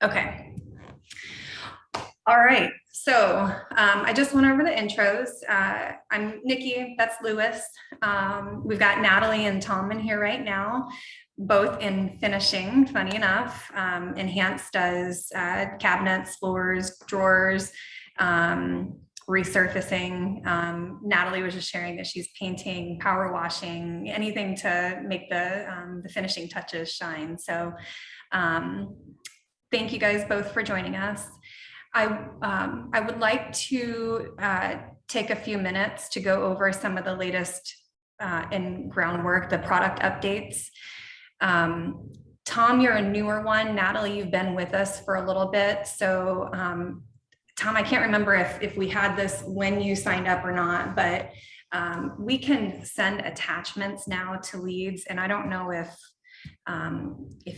Okay. All right. So I just went over the intros. I'm Nikki, that's Lewis. We've got Natalie and Tom in here right now, both in finishing, funny enough. Enhanced does cabinets, floors, drawers, resurfacing. Natalie was just sharing that she's painting, power washing, anything to make the finishing touches shine. So thank you guys both for joining us. I would like to take a few minutes to go over some of the latest in Groundwork, the product updates. Tom, you're a newer one. Natalie, you've been with us for a little bit. So Tom, I can't remember if we had this when you signed up or not, but we can send attachments now to leads. And I don't know if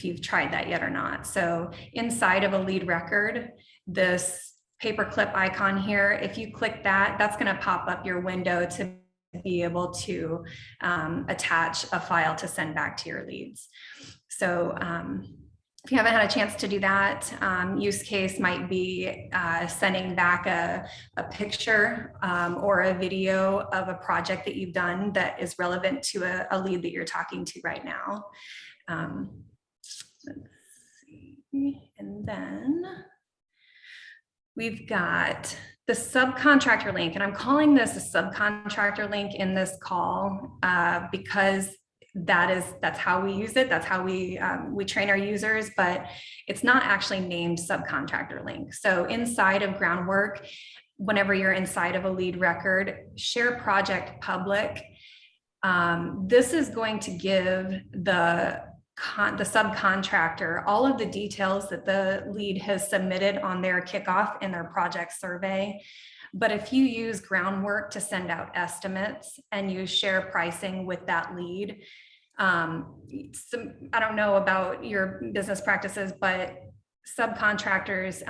you've tried that yet or not. So inside of a lead record, this paperclip icon here, if you click that, that's going to pop up your window to be able to attach a file to send back to your leads. So if you haven't had a chance to do that, use case might be sending back a picture or a video of a project that you've done that is relevant to a lead that you're talking to right now. Let's see, and then we've got the subcontractor link, and I'm calling this a subcontractor link in this call because that's how we use it. That's how we train our users, but it's not actually named subcontractor link. So inside of Groundwork, whenever you're inside of a lead record, share project public. This is going to give the subcontractor all of the details that the lead has submitted on their kickoff in their project survey. But if you use Groundwork to send out estimates and you share pricing with that lead, I don't know about your business practices, but subcontractors,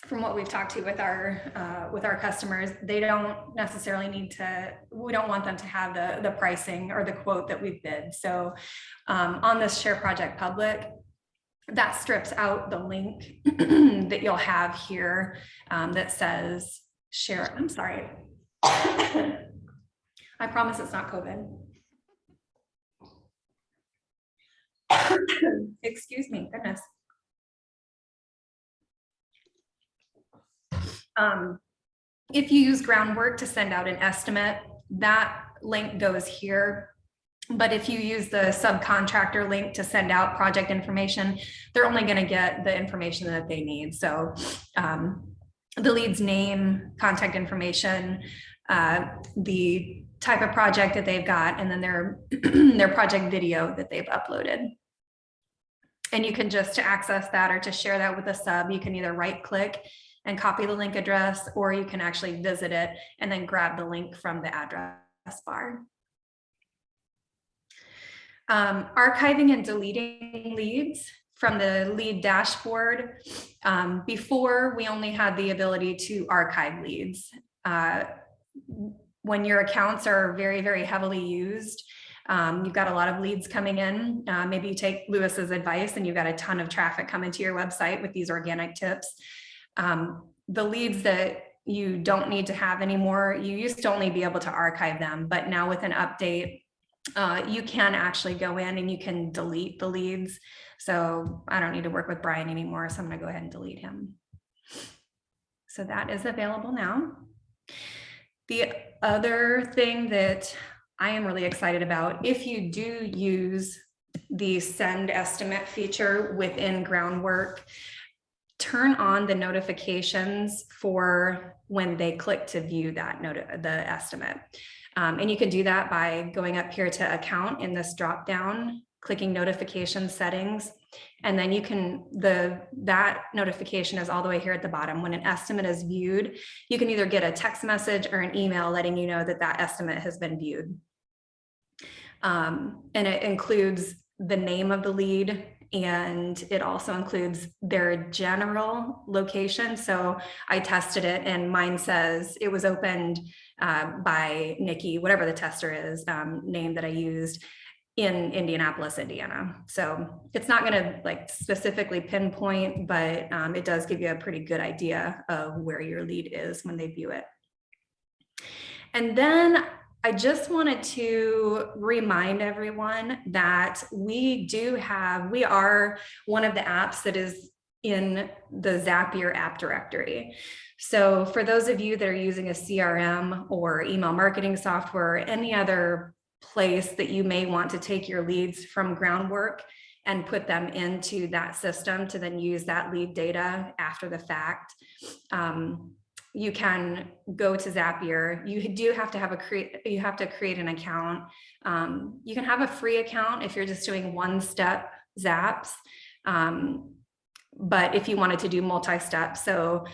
from what we've talked to with our customers, they don't necessarily need to, we don't want them to have the pricing or the quote that we've bid. So on this share project public, that strips out the link that you'll have here that says share. I'm sorry. I promise it's not COVID. Excuse me, goodness. If you use Groundwork to send out an estimate, that link goes here. But if you use the subcontractor link to send out project information, they're only going to get the information that they need. So the lead's name, contact information, the type of project that they've got, and then their project video that they've uploaded. And you can just, to access that or to share that with a sub, you can either right click and copy the link address, or you can actually visit it and then grab the link from the address bar. Archiving and deleting leads from the lead dashboard. Before, we only had the ability to archive leads. When your accounts are very, very heavily used, you've got a lot of leads coming in. Maybe you take Lewis's advice and you've got a ton of traffic coming to your website with these organic tips. The leads that you don't need to have anymore, you used to only be able to archive them, but now with an update, you can actually go in and you can delete the leads. So I don't need to work with Brian anymore, so I'm going to go ahead and delete him. So that is available now. The other thing that I am really excited about, if you do use the send estimate feature within Groundwork, turn on the notifications for when they click to view that the estimate. And you can do that by going up here to account in this drop down, clicking notification settings, and then you can, that notification is all the way here at the bottom. When an estimate is viewed, you can either get a text message or an email letting you know that that estimate has been viewed. And it includes the name of the lead, and it also includes their general location. So I tested it and mine says it was opened by Nikki, whatever the tester is, name that I used, in Indianapolis, Indiana. So it's not going to like specifically pinpoint, but it does give you a pretty good idea of where your lead is when they view it. And then I just wanted to remind everyone that we are one of the apps that is in the Zapier app directory. So for those of you that are using a CRM or email marketing software, or any other place that you may want to take your leads from Groundwork and put them into that system to then use that lead data after the fact, you can go to Zapier. You do have to create an account. You can have a free account if you're just doing one-step zaps. But if you wanted to do multi-step, so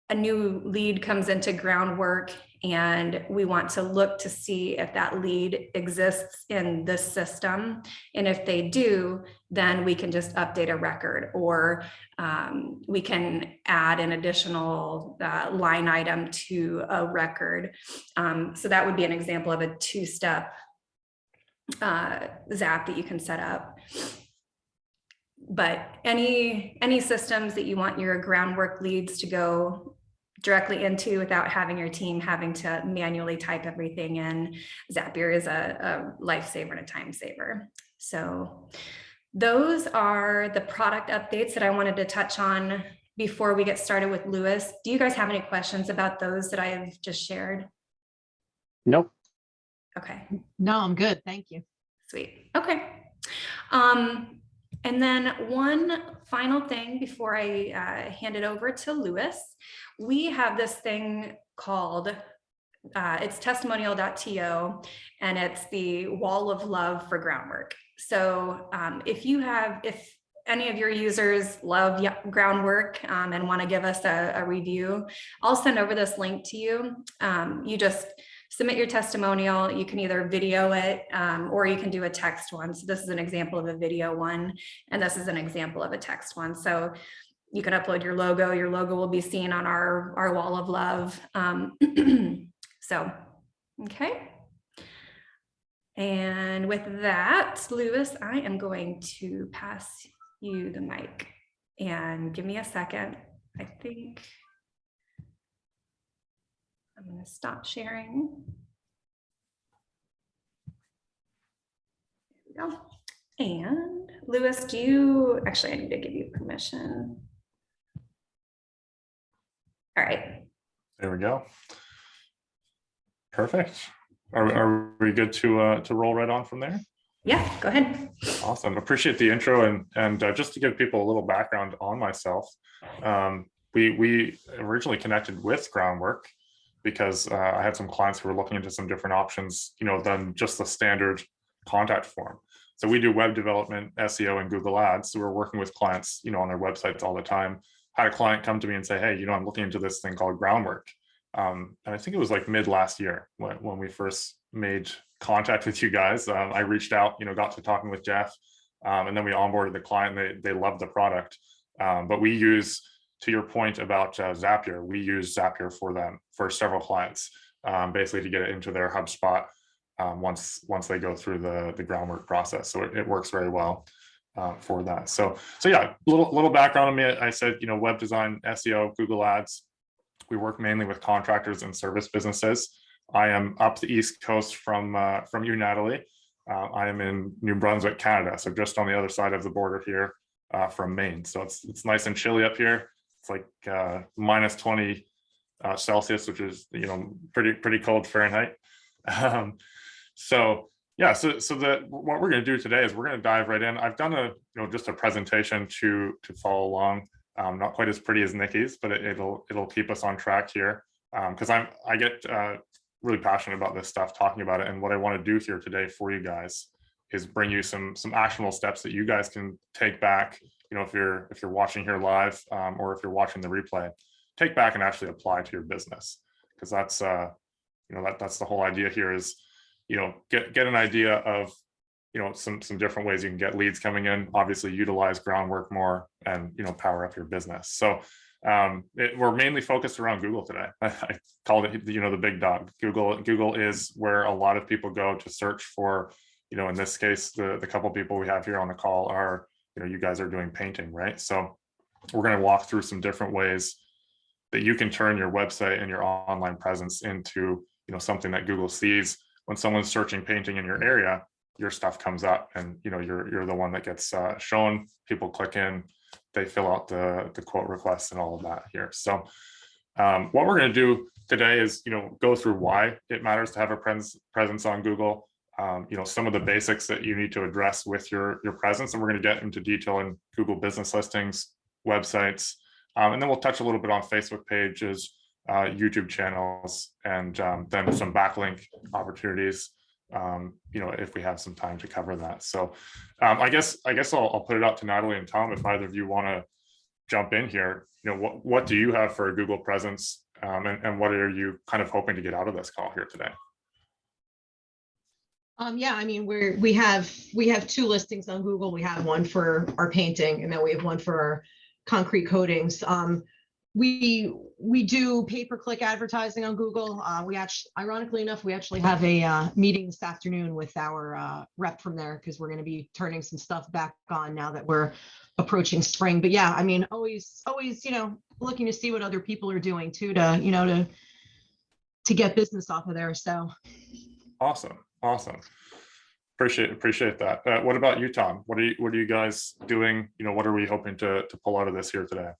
a new lead comes into Groundwork and we want to look to see if that lead exists in this system. And if they do, then we can just update a record, or we can add an additional line item to a record. So that would be an example of a two-step zap that you can set up. But any systems that you want your Groundwork leads to go directly into without having your team having to manually type everything in, Zapier is a lifesaver and a time saver. So those are the product updates that I wanted to touch on before we get started with Lewis. Do you guys have any questions about those that I've just shared? Nope. Okay. No, I'm good. Thank you. Sweet. Okay. And then one final thing before I hand it over to Lewis, we have this thing called, it's testimonial.to, and it's the wall of love for Groundwork. So if any of your users love Groundwork and want to give us a review, I'll send over this link to you. You just submit your testimonial. You can either video it or you can do a text one. So this is an example of a video one, and this is an example of a text one. So you can upload your logo. Your logo will be seen on our wall of love. So, okay. And with that, Lewis, I am going to pass you the mic, and give me a second. I think I'm going to stop sharing. There we go. And Lewis, actually, I need to give you permission. All right. There we go. Perfect. Are we good to roll right on from there? Yeah, go ahead. Awesome. Appreciate the intro, and just to give people a little background on myself, we originally connected with Groundwork because I had some clients who were looking into some different options, than just the standard contact form. So we do web development, SEO, and Google Ads. So we're working with clients, on their websites all the time. Had a client come to me and say, hey, I'm looking into this thing called Groundwork. And I think it was like mid last year when we first made contact with you guys. I reached out, got to talking with Jeff, and then we onboarded the client. They loved the product. But we use, to your point about Zapier, we use Zapier for them, for several clients, basically to get it into their HubSpot once they go through the Groundwork process. So it works very well for that. So yeah, little background on me. I said, web design, SEO, Google Ads. We work mainly with contractors and service businesses. I am up the East Coast from you, Natalie. I am in New Brunswick, Canada, so just on the other side of the border here from Maine. So it's nice and chilly up here. It's like minus 20 Celsius, which is pretty cold Fahrenheit. So yeah, so what we're going to do today is we're going to dive right in. I've done just a presentation to follow along. Not quite as pretty as Nikki's, but it'll keep us on track here, because I get really passionate about this stuff, talking about it. And what I want to do here today for you guys is bring you some actionable steps that you guys can take back. If you're watching here live, or if you're watching the replay, take back and actually apply to your business, because that's that's the whole idea here is get an idea of some different ways you can get leads coming in. Obviously utilize Groundwork more and power up your business. So we're mainly focused around Google today. I called it the big dog. Google is where a lot of people go to search for in this case, the couple people we have here on the call are, you guys are doing painting, right? So we're going to walk through some different ways that you can turn your website and your online presence into, something that Google sees. When someone's searching painting in your area, your stuff comes up, and you're the one that gets shown. People click in, they fill out the quote requests and all of that here. So what we're going to do today is go through why it matters to have a presence on Google. Some of the basics that you need to address with your presence, and we're going to get into detail in Google business listings, websites, and then we'll touch a little bit on Facebook pages, YouTube channels, and then some backlink opportunities, if we have some time to cover that. So I guess I'll put it out to Natalie and Tom if either of you want to jump in here. What do you have for a Google presence, and what are you kind of hoping to get out of this call here today? Yeah, I mean, we have 2 listings on Google. We have one for our painting, and then we have one for our concrete coatings. We do pay-per-click advertising on Google. Ironically enough, we actually have a meeting this afternoon with our rep from there, because we're going to be turning some stuff back on now that we're approaching spring. But yeah, I mean, always, looking to see what other people are doing too, to get business off of there. So awesome. Appreciate that. What about you, Tom? What are you guys doing? What are we hoping to pull out of this here today?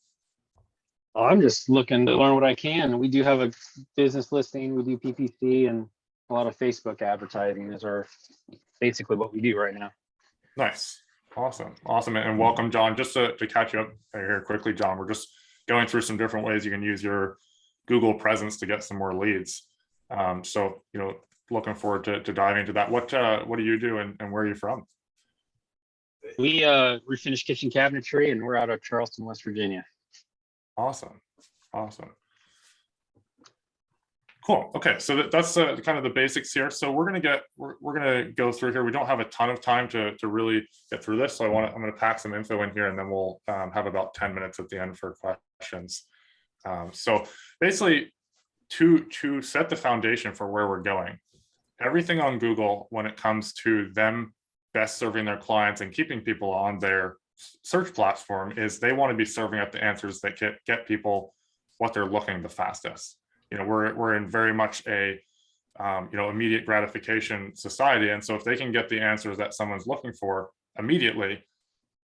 I'm just looking to learn what I can. We do have a business listing. We do PPC and a lot of Facebook advertising is basically what we do right now. Nice. Awesome. And welcome, John. Just to catch you up here quickly, John, we're just going through some different ways you can use your Google presence to get some more leads. So, looking forward to diving into that. What do you do, and where are you from? We refinish kitchen cabinetry, and we're out of Charleston, West Virginia. Awesome. Cool. Okay, so that's kind of the basics here. So we're gonna go through here. We don't have a ton of time to really get through this, so I'm gonna pack some info in here, and then we'll have about 10 minutes at the end for questions. So basically, to set the foundation for where we're going, everything on Google, when it comes to them best serving their clients and keeping people on their search platform, is they want to be serving up the answers that get people what they're looking the fastest. We're in very much a immediate gratification society, and so if they can get the answers that someone's looking for immediately,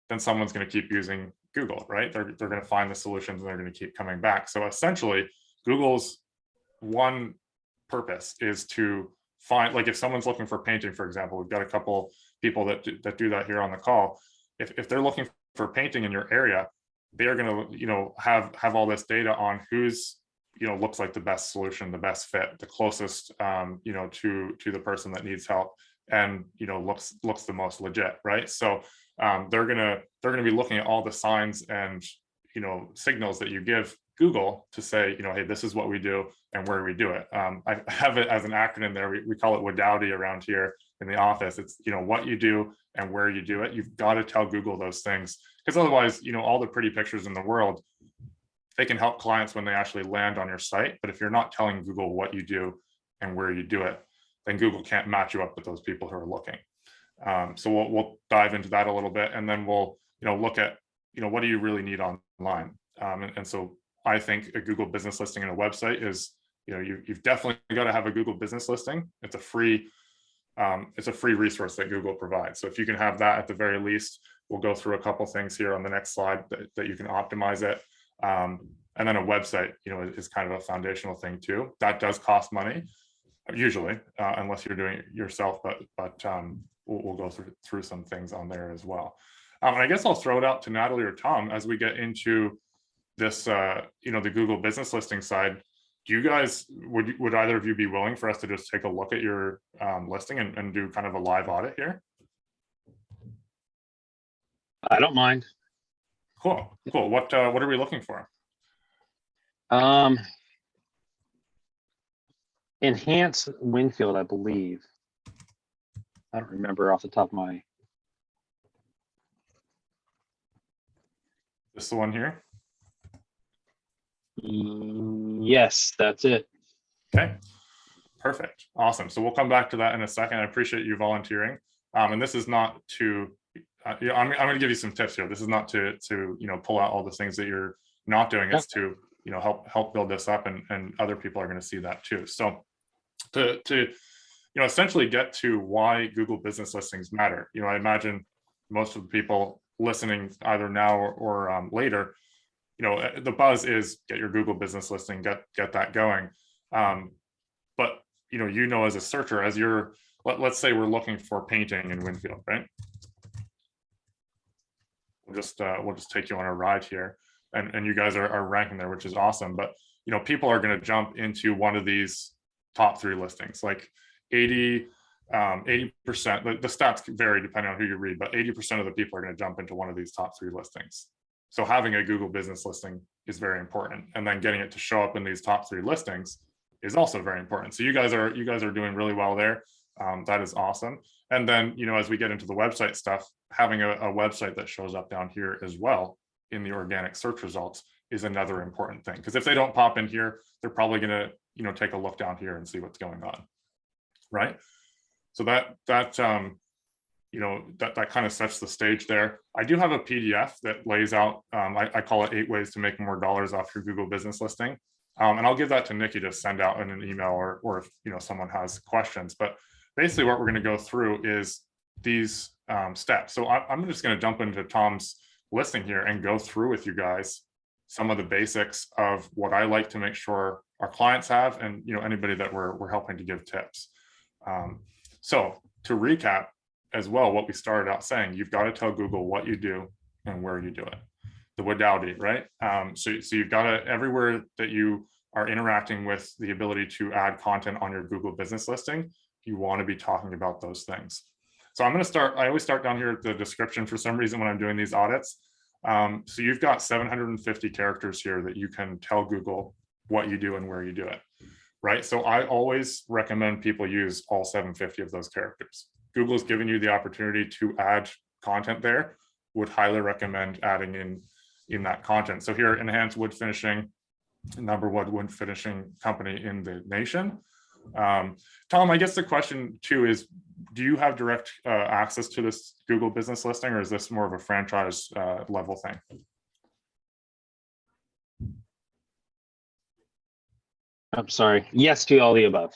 then someone's going to keep using Google, right? They're going to find the solutions, and they're going to keep coming back. So essentially, Google's one purpose is to find, like, if someone's looking for painting, for example, we've got a couple people that do that here on the call. If they're looking for painting in your area, they're going to have all this data on who's looks like the best solution, the best fit, the closest to the person that needs help, and looks the most legit, right? So they're gonna be looking at all the signs and signals that you give Google to say, hey, this is what we do and where we do it. I have it as an acronym there. We call it WDOWDY around here in the office. It's what you do and where you do it. You've got to tell Google those things, because otherwise, all the pretty pictures in the world, they can help clients when they actually land on your site. But if you're not telling Google what you do and where you do it, then Google can't match you up with those people who are looking. So we'll dive into that a little bit, and then we'll look at what do you really need online. And so I think a Google business listing and a website is you've definitely got to have a Google business listing. It's a free resource that Google provides. So if you can have that at the very least, we'll go through a couple things here on the next slide that you can optimize it. And then a website, is kind of a foundational thing too. That does cost money, usually, unless you're doing it yourself. But we'll go through some things on there as well. And I guess I'll throw it out to Natalie or Tom as we get into this, the Google business listing side. Do you guys, would either of you be willing for us to just take a look at your listing and do kind of a live audit here? I don't mind. Cool. What are we looking for? Enhance Winfield, I believe. I don't remember off the top of my. This the one here? Yes, that's it. Okay, perfect. Awesome. So we'll come back to that in a second. I appreciate you volunteering. And this is not to, I'm going to give you some tips here. This is not to pull out all the things that you're not doing. It's to help build this up, and other people are going to see that too. So to essentially get to why Google business listings matter. I imagine most of the people listening either now or later, the buzz is get your Google business listing, get that going. But as a searcher, as let's say we're looking for painting in Winfield, right? We'll just take you on a ride here, and you guys are ranking there, which is awesome. But people are going to jump into one of these top 3 listings, like 80%. The stats vary depending on who you read, but 80% of the people are going to jump into one of these top 3 listings. So having a Google business listing is very important, and then getting it to show up in these top 3 listings is also very important. So you guys are doing really well there. That is awesome. And then as we get into the website stuff, having a website that shows up down here as well in the organic search results is another important thing, because if they don't pop in here, they're probably going to take a look down here and see what's going on, right? So that kind of sets the stage there. I do have a PDF that lays out, I call it 8 ways to make more dollars off your Google business listing. And I'll give that to Nikki to send out in an email, or if someone has questions. But basically what we're going to go through is these steps. So I'm just going to jump into Tom's listing here and go through with you guys some of the basics of what I like to make sure our clients have, and anybody that we're helping to give tips. So to recap as well, what we started out saying, you've got to tell Google what you do and where you do it. The modality, right? So you've got to, everywhere that you are interacting with the ability to add content on your Google business listing, you want to be talking about those things. So I always start down here at the description for some reason when I'm doing these audits. So you've got 750 characters here that you can tell Google what you do and where you do it, right? So I always recommend people use all 750 of those characters. Google's given you the opportunity to add content there. Would highly recommend adding in that content. So here, enhanced wood finishing, #1 wood finishing company in the nation. Tom, I guess the question too is, do you have direct access to this Google business listing, or is this more of a franchise level thing? I'm sorry. Yes to all the above.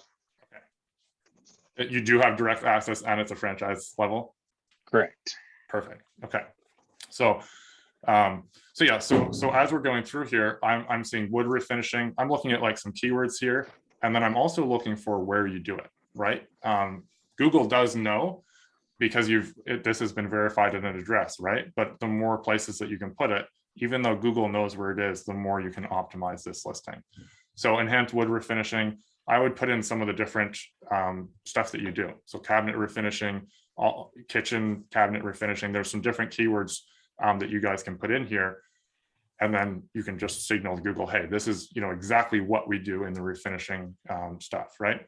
Okay. You do have direct access, and it's a franchise level? Correct. Perfect. Okay. So yeah, so as we're going through here, I'm seeing wood refinishing. I'm looking at like some keywords here, and then I'm also looking for where you do it, right? Google does know, because this has been verified in an address, right? But the more places that you can put it, even though Google knows where it is, the more you can optimize this listing. So enhanced wood refinishing, I would put in some of the different stuff that you do. So cabinet refinishing, kitchen cabinet refinishing. There's some different keywords that you guys can put in here, and then you can just signal to Google, hey, this is exactly what we do in the refinishing stuff, right?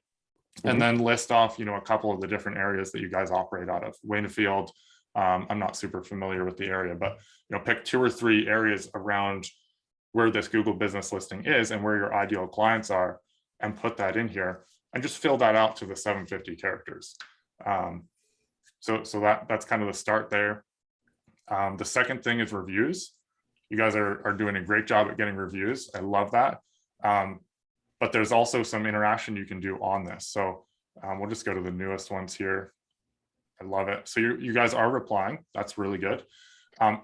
And then list off a couple of the different areas that you guys operate out of. Winfield, I'm not super familiar with the area, but pick 2 or 3 areas around where this Google business listing is and where your ideal clients are, and put that in here, and just fill that out to the 750 characters. So that's kind of the start there. The second thing is reviews. You guys are doing a great job at getting reviews. I love that. But there's also some interaction you can do on this. So we'll just go to the newest ones here. I love it. So you guys are replying. That's really good.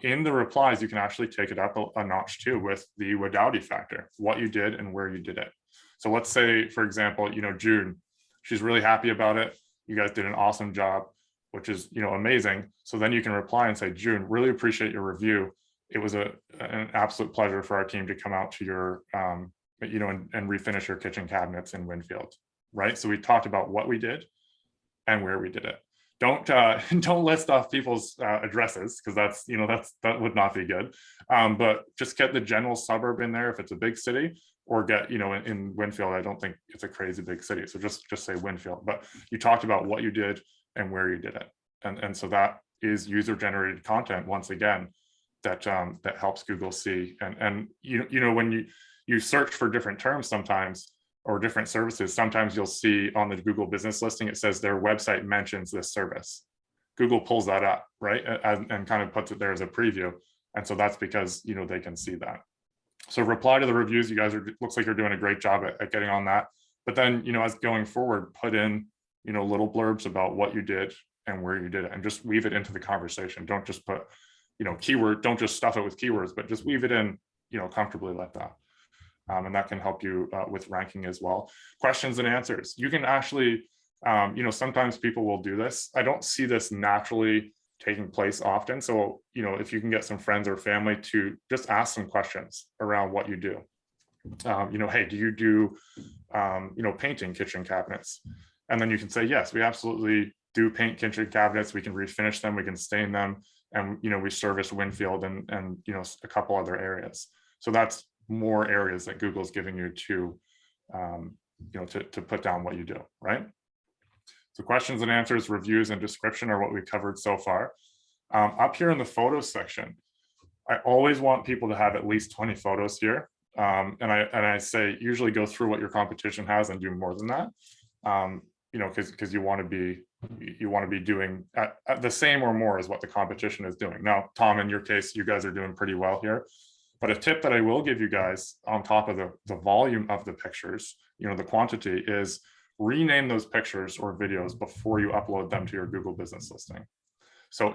In the replies, you can actually take it up a notch too with the modality factor, what you did and where you did it. So let's say, for example, June, she's really happy about it. You guys did an awesome job, which is, amazing. So then you can reply and say, June, really appreciate your review. It was an absolute pleasure for our team to come out to your, and refinish your kitchen cabinets in Winfield, right? So we talked about what we did and where we did it. Don't list off people's addresses, because that would not be good. But just get the general suburb in there if it's a big city, or get, in Winfield, I don't think it's a crazy big city. So just say Winfield, but you talked about what you did and where you did it. And so that is user generated content, once again, that helps Google see. And when you search for different terms sometimes, or different services, sometimes you'll see on the Google business listing, it says their website mentions this service. Google pulls that up, right? And kind of puts it there as a preview. And so that's because, you know, they can see that. So reply to the reviews. You guys looks like you're doing a great job at getting on that. But then, you know, as going forward, put in, you know, little blurbs about what you did and where you did it, and just weave it into the conversation. Don't just put, you know, don't just stuff it with keywords, but just weave it in, you know, comfortably like that. And that can help you with ranking as well. Questions and answers. You can actually, you know, sometimes people will do this. I don't see this naturally taking place often. So, you know, if you can get some friends or family to just ask some questions around what you do. You know, hey, do you do, you know, painting kitchen cabinets? And then you can say, yes, we absolutely do paint kitchen cabinets. We can refinish them, we can stain them. And, you know, we service Winfield and, you know, a couple other areas. So that's more areas that Google's giving you to, you know, to put down what you do, right? So questions and answers, reviews, and description are what we covered so far. Up here in the photos section, I always want people to have at least 20 photos here. And I say usually go through what your competition has and do more than that. You know, because you want to be doing at the same or more as what the competition is doing. Now, Tom, in your case, you guys are doing pretty well here. But a tip that I will give you guys on top of the volume of the pictures, you know, the quantity, is rename those pictures or videos before you upload them to your Google business listing. So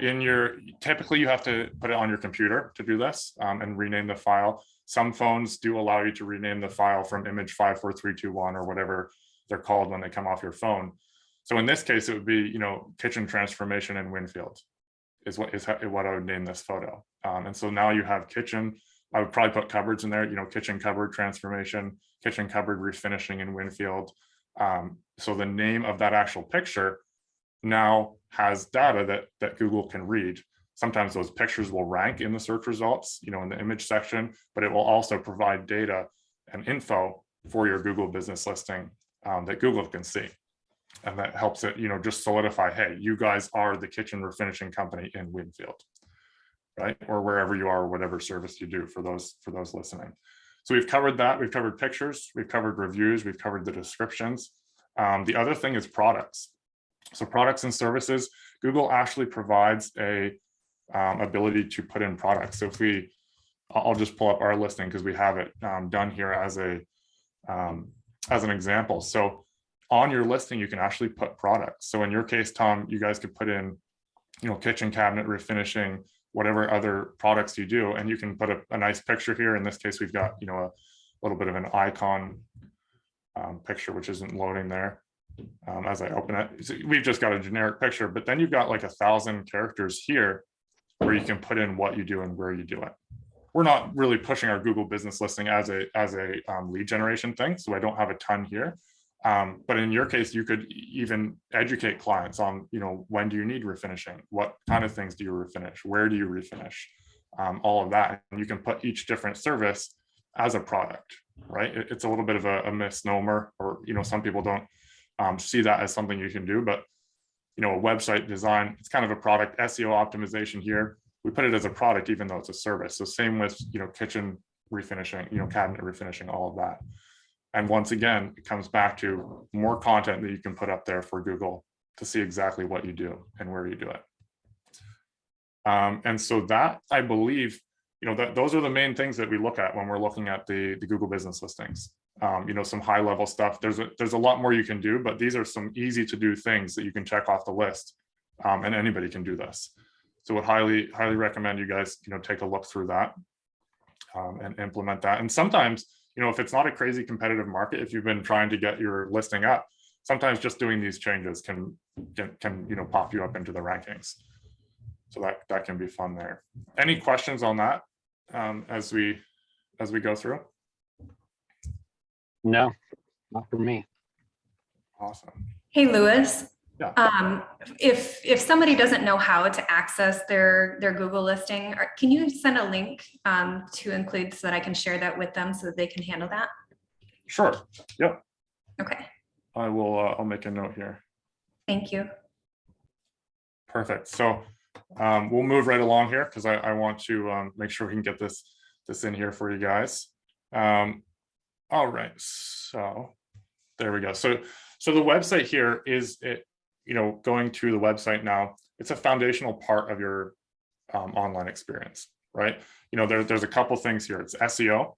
typically you have to put it on your computer to do this and rename the file. Some phones do allow you to rename the file from image 54321 or whatever they're called when they come off your phone. So in this case, it would be, you know, kitchen transformation in Winfield is what I would name this photo. And so now you have kitchen. I would probably put cupboards in there, you know, kitchen cupboard transformation, kitchen cupboard refinishing in Winfield. So the name of that actual picture now has data that Google can read. Sometimes those pictures will rank in the search results, you know, in the image section, but it will also provide data and info for your Google business listing that Google can see. And that helps it, you know, just solidify, hey, you guys are the kitchen refinishing company in Winfield, right? Or wherever you are, whatever service you do for those listening. So we've covered that. We've covered pictures, we've covered reviews, we've covered the descriptions. The other thing is products. So products and services, Google actually provides a ability to put in products. So if I'll just pull up our listing because we have it done here as an example. So on your listing, you can actually put products. So in your case, Tom, you guys could put in, you know, kitchen cabinet refinishing, whatever other products you do, and you can put a nice picture here. In this case, we've got, you know, a little bit of an icon picture, which isn't loading there as I open it. So we've just got a generic picture, but then you've got like 1,000 characters here where you can put in what you do and where you do it. We're not really pushing our Google business listing as a lead generation thing, so I don't have a ton here. But in your case, you could even educate clients on, you know, when do you need refinishing? What kind of things do you refinish? Where do you refinish? All of that. And you can put each different service as a product, right? It's a little bit of a misnomer, or, you know, some people don't see that as something you can do, but, you know, a website design, it's kind of a product. SEO optimization here, we put it as a product, even though it's a service. So same with, you know, kitchen refinishing, you know, cabinet refinishing, all of that. And once again, it comes back to more content that you can put up there for Google to see exactly what you do and where you do it. And so that, I believe, you know, that those are the main things that we look at when we're looking at the Google business listings. You know, some high level stuff. There's a lot more you can do, but these are some easy to do things that you can check off the list, and anybody can do this. So I highly recommend you guys, you know, take a look through that and implement that. And sometimes, you know, if it's not a crazy competitive market, if you've been trying to get your listing up, sometimes just doing these changes can you know, pop you up into the rankings. So that can be fun there. Any questions on that as we go through? No, not for me. Awesome. Hey, Lewis. Yeah. If somebody doesn't know how to access their Google listing, can you send a link to include so that I can share that with them so that they can handle that? Sure. Yep. Okay. I will. I'll make a note here. Thank you. Perfect. So we'll move right along here because I want to make sure we can get this in here for you guys. All right. So there we go. So the website here is it. You know, going to the website now, it's a foundational part of your online experience, right? You know, there's a couple things here. It's SEO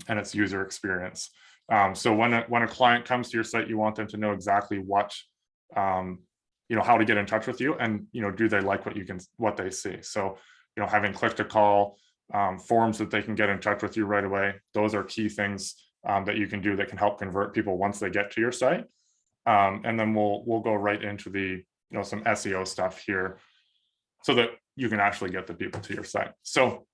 and it's user experience. So when a client comes to your site, you want them to know exactly what, you know, how to get in touch with you, and, you know, do they like what they see? So, you know, having click to call, forms that they can get in touch with you right away. Those are key things that you can do that can help convert people once they get to your site. And then we'll go right into the, you know, some SEO stuff here so that you can actually get the people to your site. So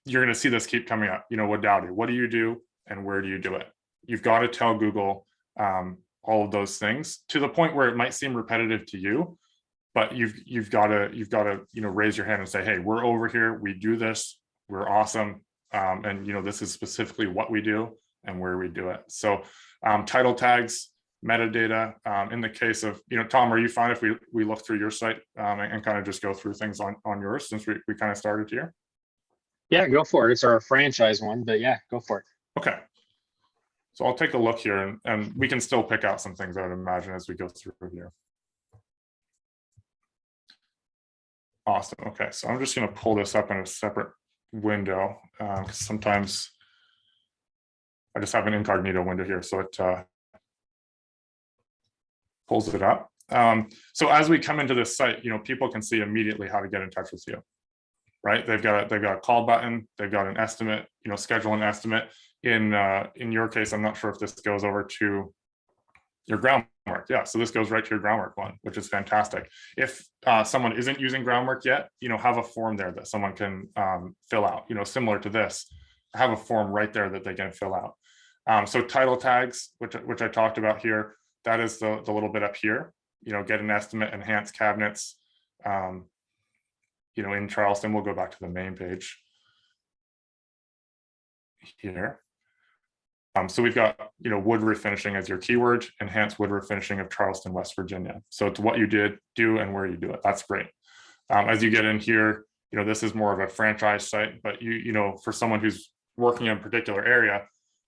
you're going to see this keep coming up. You know, Wadowdy, what do you do and where do you do it? You've got to tell Google all of those things to the point where it might seem repetitive to you, but you've got to, you know, raise your hand and say, hey, we're over here, we do this, we're awesome, and, you know, this is specifically what we do and where we do it. So title tags, metadata. In the case of, you know, Tom, are you fine if we look through your site and kind of just go through things on yours, since we kind of started here? Yeah, go for it. It's our franchise one, but yeah, go for it. Okay. So I'll take a look here, and we can still pick out some things, I would imagine, as we go through here. Awesome. Okay, so I'm just going to pull this up in a separate window, because sometimes I just have an incognito window here, so it pulls it up. So as we come into this site, you know, people can see immediately how to get in touch with you, right? They've got a call button, they've got an estimate, you know, schedule an estimate. In your case, I'm not sure if this goes over to your Groundwork. Yeah, so this goes right to your Groundwork one, which is fantastic. If someone isn't using Groundwork yet, you know, have a form there that someone can fill out, you know, similar to this. Have a form right there that they can fill out. So title tags, which I talked about here, that is the little bit up here, you know, get an estimate, enhance cabinets, you know, in Charleston. We'll go back to the main page here. So we've got, you know, wood refinishing as your keyword, enhanced wood refinishing of Charleston, West Virginia. So it's what you do and where you do it. That's great. As you get in here, you know, this is more of a franchise site, but you know, for someone who's working in a particular area,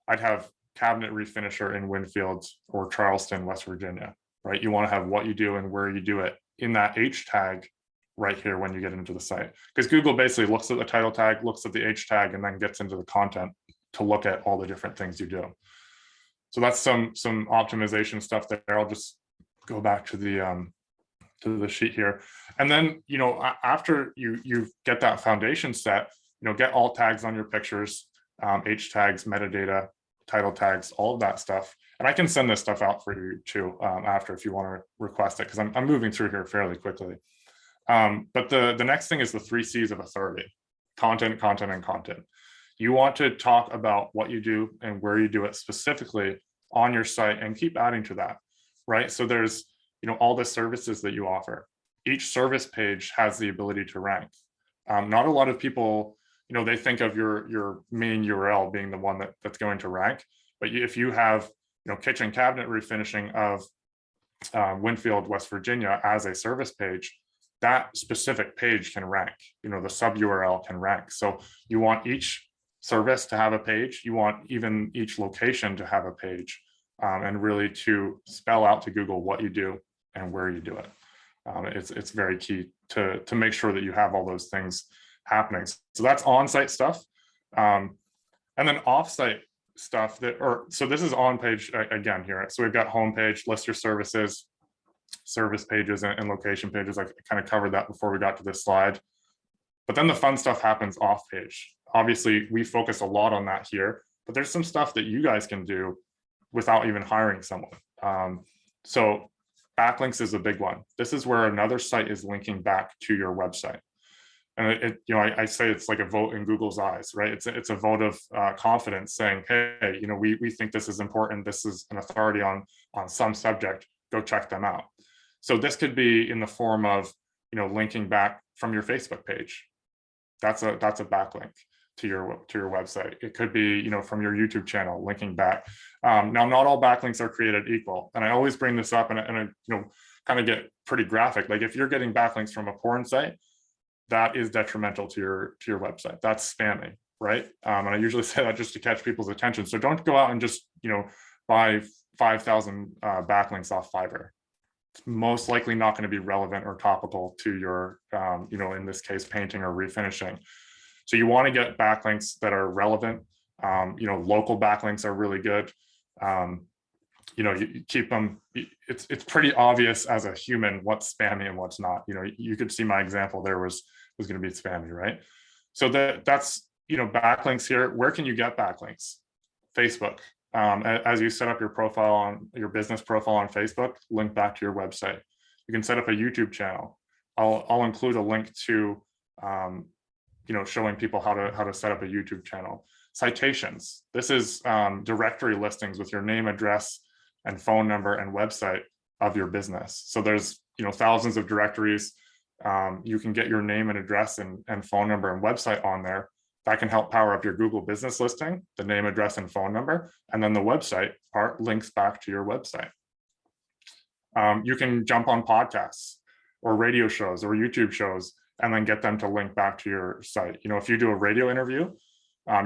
I'd have cabinet refinisher in Winfield or Charleston, West Virginia, right? You want to have what you do and where you do it in that H tag right here when you get into the site, because Google basically looks at the title tag, looks at the H tag, and then gets into the content to look at all the different things you do. So that's some optimization stuff there. I'll just go back to the sheet here. And then, you know, after you get that foundation set, you know, get alt tags on your pictures, H tags, metadata, title tags, all of that stuff. And I can send this stuff out for you too after, if you want to request it, because I'm moving through here fairly quickly. But the next thing is the 3 C's of authority: content, content, and content. You want to talk about what you do and where you do it specifically on your site, and keep adding to that, right? So there's, you know, all the services that you offer. Each service page has the ability to rank. Not a lot of people, you know, they think of your main URL being the one that's going to rank. But if you have, you know, kitchen cabinet refinishing of Winfield, West Virginia as a service page, that specific page can rank. You know, the sub URL can rank. So you want each service to have a page. You want even each location to have a page, and really to spell out to Google what you do and where you do it. It's very key to make sure that you have all those things happening. So that's on-site stuff. And then off-site stuff so this is on page again here. So we've got homepage, list your services, service pages, and location pages. I kind of covered that before we got to this slide. But then the fun stuff happens off page. Obviously, we focus a lot on that here, but there's some stuff that you guys can do without even hiring someone. So backlinks is a big one. This is where another site is linking back to your website. And you know, I say it's like a vote in Google's eyes, right? It's a vote of confidence, saying, hey, you know, we think this is important. This is an authority on some subject. Go check them out. So this could be in the form of, you know, linking back from your Facebook page. That's a backlink to your website. It could be, you know, from your YouTube channel, linking back. Now, not all backlinks are created equal, and I always bring this up, and I, you know, kind of get pretty graphic. Like if you're getting backlinks from a porn site, that is detrimental to your website. That's spamming, right? And I usually say that just to catch people's attention. So don't go out and just, you know, buy 5,000 backlinks off Fiverr most likely not going to be relevant or topical to your, in this case, painting or refinishing. So you want to get backlinks that are relevant. Local backlinks are really good. You keep them. It's pretty obvious as a human what's spammy and what's not. You could see my example there was going to be spammy, right? So that's backlinks here. Where can you get backlinks? Facebook. As you set up your profile on your business profile on Facebook, link back to your website. You can set up a YouTube channel. I'll include a link to showing people how to set up a YouTube channel. Citations. This is directory listings with your name, address, and phone number and website of your business. So there's thousands of directories. You can get your name and address and phone number and website on there. That can help power up your Google business listing, the name, address, and phone number, and then the website part links back to your website. You can jump on podcasts or radio shows or YouTube shows and then get them to link back to your site. If you do a radio interview,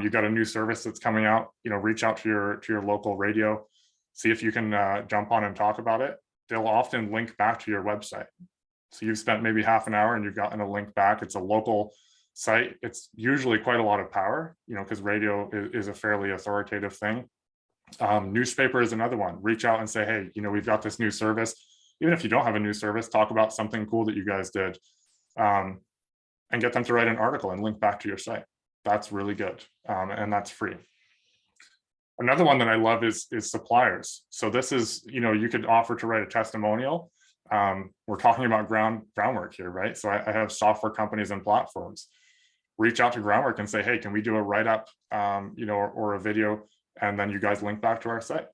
you've got a new service that's coming out, reach out to your local radio, see if you can jump on and talk about it. They'll often link back to your website. So you've spent maybe half an hour and you've gotten a link back. It's a local site. It's usually quite a lot of power, because radio is a fairly authoritative thing. Newspaper is another one. Reach out and say, hey, we've got this new service. Even if you don't have a new service, talk about something cool that you guys did, and get them to write an article and link back to your site. That's really good, and that's free. Another one that I love is suppliers. So this is, you could offer to write a testimonial. We're talking about Groundwork here, right? So I have software companies and platforms. Reach out to Groundwork and say, hey, can we do a write-up, or a video, and then you guys link back to our site.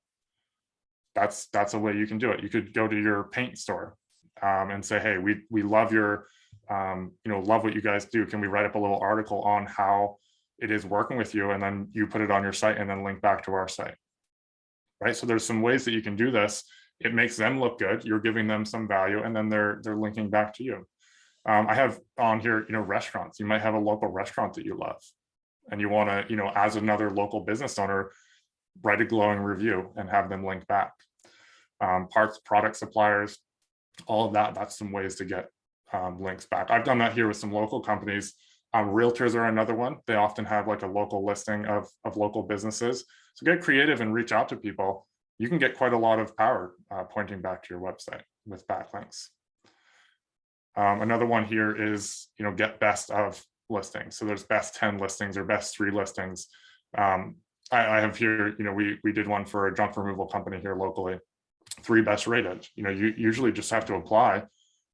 That's a way you can do it. You could go to your paint store and say, hey, we love your, love what you guys do. Can we write up a little article on how it is working with you? And then you put it on your site and then link back to our site, right? So there's some ways that you can do this. It makes them look good. You're giving them some value, and then they're linking back to you. I have on here, restaurants. You might have a local restaurant that you love, and you want to, as another local business owner, write a glowing review and have them link back. Parts, product suppliers, all of that. That's some ways to get links back. I've done that here with some local companies. Realtors are another one. They often have like a local listing of local businesses. So get creative and reach out to people. You can get quite a lot of power pointing back to your website with backlinks. Another one here is, get best of listings. So there's best 10 listings or best 3 listings. I have here, we did one for a junk removal company here locally, 3 best rated. You usually just have to apply,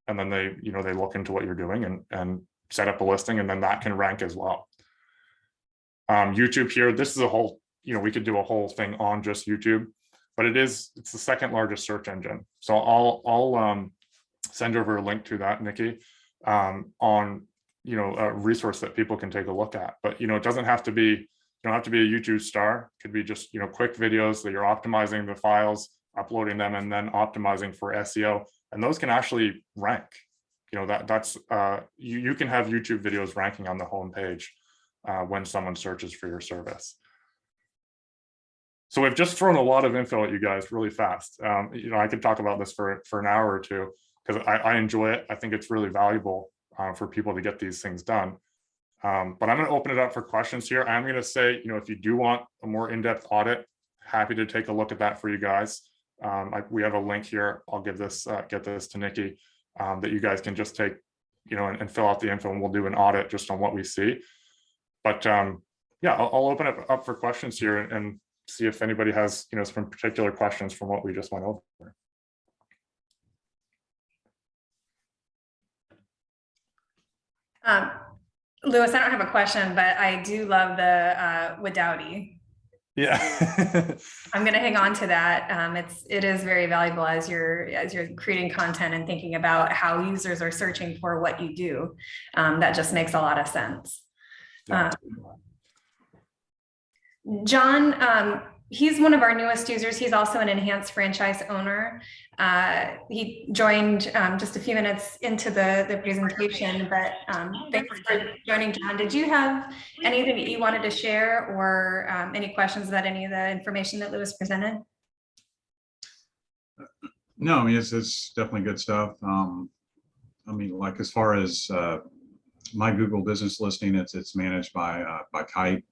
and then they look into what you're doing and set up a listing, and then that can rank as well. YouTube here, this is a whole, we could do a whole thing on just YouTube, but it's the second largest search engine. So I'll send over a link to that, Nikki, on a resource that people can take a look at. But it doesn't have to be, you don't have to be a YouTube star. It could be just quick videos that you're optimizing the files, uploading them, and then optimizing for SEO. And those can actually rank. That's you can have YouTube videos ranking on the homepage when someone searches for your service. So we've just thrown a lot of info at you guys really fast. I could talk about this for an hour or two, because I enjoy it. I think it's really valuable for people to get these things done. But I'm going to open it up for questions here. I'm going to say, if you do want a more in-depth audit, happy to take a look at that for you guys. We have a link here. I'll give this, get this to Nikki, that you guys can just take, and fill out the info, and we'll do an audit just on what we see. But yeah, I'll open it up for questions here and see if anybody has, some particular questions from what we just went over. Lewis, I don't have a question, but I do love the Wadowdy. Yeah. I'm going to hang on to that. It is very valuable as you're creating content and thinking about how users are searching for what you do. That just makes a lot of sense. Yeah. John, he's one of our newest users. He's also an enhanced franchise owner. He joined just a few minutes into the presentation, but thanks for joining, John. Did you have anything that you wanted to share, or any questions about any of the information that Lewis presented? No, I mean, it's definitely good stuff. I mean, like as far as my Google business listing, it's managed by Kite,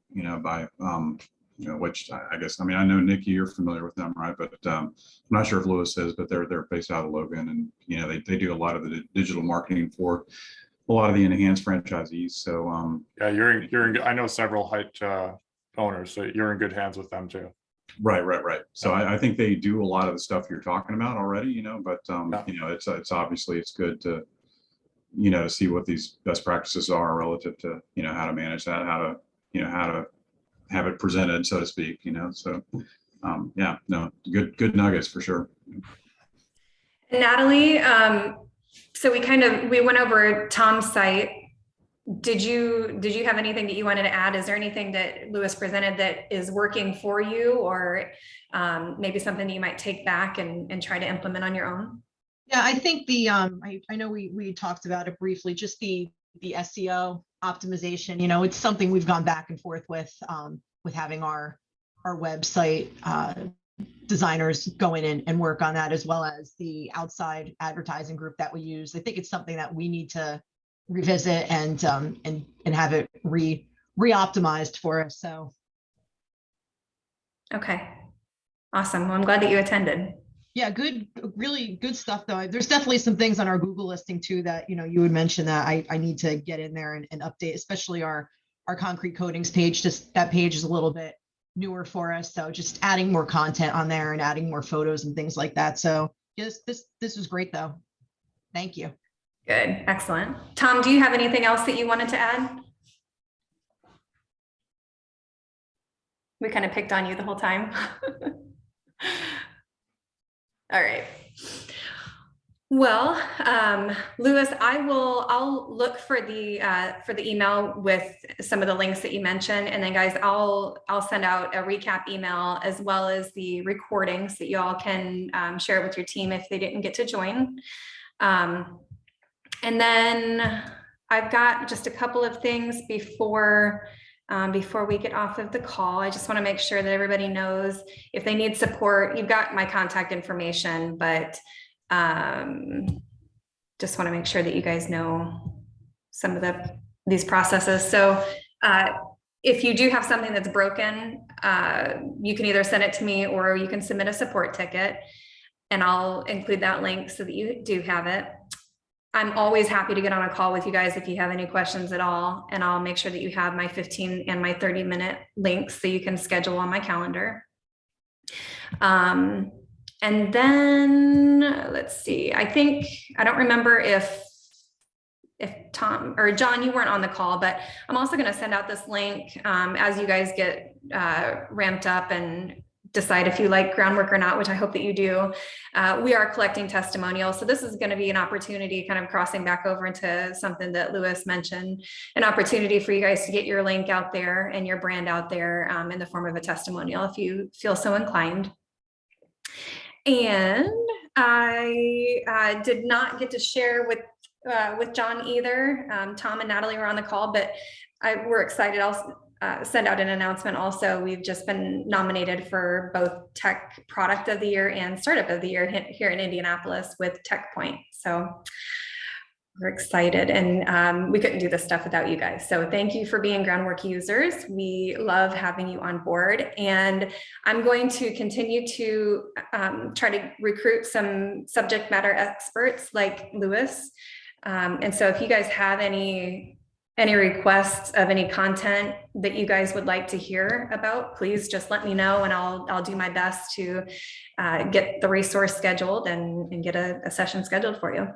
which I guess, I mean, I know Nikki, you're familiar with them, right? But I'm not sure if Lewis is, but they're based out of Logan, and they do a lot of the digital marketing for a lot of the enhanced franchisees. So Yeah, you're in, I know several Height owners, so you're in good hands with them too. right. So I think they do a lot of the stuff you're talking about already, but Yeah. it's obviously it's good to to see what these best practices are relative to how to manage that, how to have it presented, so to speak. So yeah, no, good nuggets for sure. Natalie, so we went over Tom's site. Did you have anything that you wanted to add? Is there anything that Lewis presented that is working for you, or maybe something that you might take back and try to implement on your own? Yeah, I think the I know we talked about it briefly, just the SEO optimization, it's something we've gone back and forth with having our website designers go in and work on that, as well as the outside advertising group that we use. I think it's something that we need to revisit and have it re-optimized for us. So Okay, awesome. Well, I'm glad that you attended. yeah, good, really good stuff though. There's definitely some things on our Google listing too that, you would mention that I need to get in there and update, especially our concrete coatings page. Just that page is a little bit newer for us. So just adding more content on there and adding more photos and things like that. So yes, this was great though. Thank you. Good, excellent. Tom, do you have anything else that you wanted to add? We kind of picked on you the whole time. All right. Well, Lewis, I'll look for the email with some of the links that you mentioned, and then guys, I'll send out a recap email as well as the recordings that you all can share with your team if they didn't get to join. And then I've got just a couple of things before we get off of the call. I just want to make sure that everybody knows if they need support. You've got my contact information, but just want to make sure that you guys know some of these processes. So if you do have something that's broken, you can either send it to me or you can submit a support ticket, and I'll include that link so that you do have it. I'm always happy to get on a call with you guys if you have any questions at all, and I'll make sure that you have my 15 and my 30-minute links so you can schedule on my calendar. And then let's see, I don't remember if Tom or John, you weren't on the call, but I'm also going to send out this link as you guys get ramped up and decide if you like Groundwork or not, which I hope that you do. We are collecting testimonials. So this is going to be an opportunity, kind of crossing back over into something that Lewis mentioned, an opportunity for you guys to get your link out there and your brand out there in the form of a testimonial if you feel so inclined. And I did not get to share with John either. Tom and Natalie were on the call, but we're excited. I'll send out an announcement also. We've just been nominated for both Tech Product of the Year and Startup of the Year here in Indianapolis with TechPoint. So we're excited, and we couldn't do this stuff without you guys. So thank you for being Groundwork users. We love having you on board, and I'm going to continue to try to recruit some subject matter experts like Lewis. And so if you guys have any requests of any content that you guys would like to hear about, please just let me know, and I'll do my best to get the resource scheduled and get a session scheduled for you.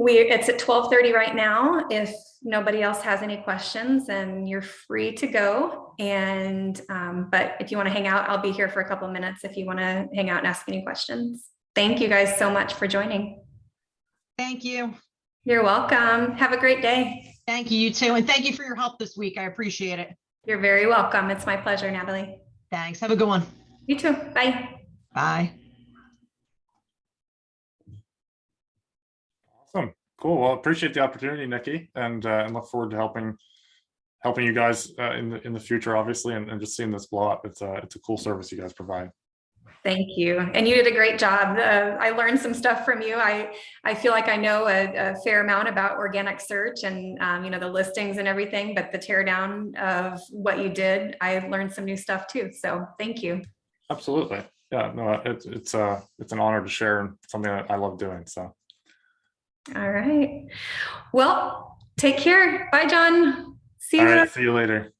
It's at 12:30 right now. If nobody else has any questions, then you're free to go. And but if you want to hang out, I'll be here for a couple of minutes if you want to hang out and ask any questions. Thank you guys so much for joining. Thank you. You're welcome. Have a great day. Thank you, you too. And thank you for your help this week. I appreciate it. You're very welcome. It's my pleasure, Natalie. Thanks. Have a good one. You too. Bye. Bye. Awesome. Cool. Well, appreciate the opportunity, Nikki, and look forward to helping you guys in the future, obviously, and just seeing this blow up. It's a cool service you guys provide. Thank you. And you did a great job. I learned some stuff from you. I feel like I know a fair amount about organic search and, you know, the listings and everything, but the tear down of what you did, I learned some new stuff too. So thank you. Absolutely. Yeah, no, it's an honor to share and something that I love doing. So. All right. Well, take care. Bye, John. See All you. right. See you later.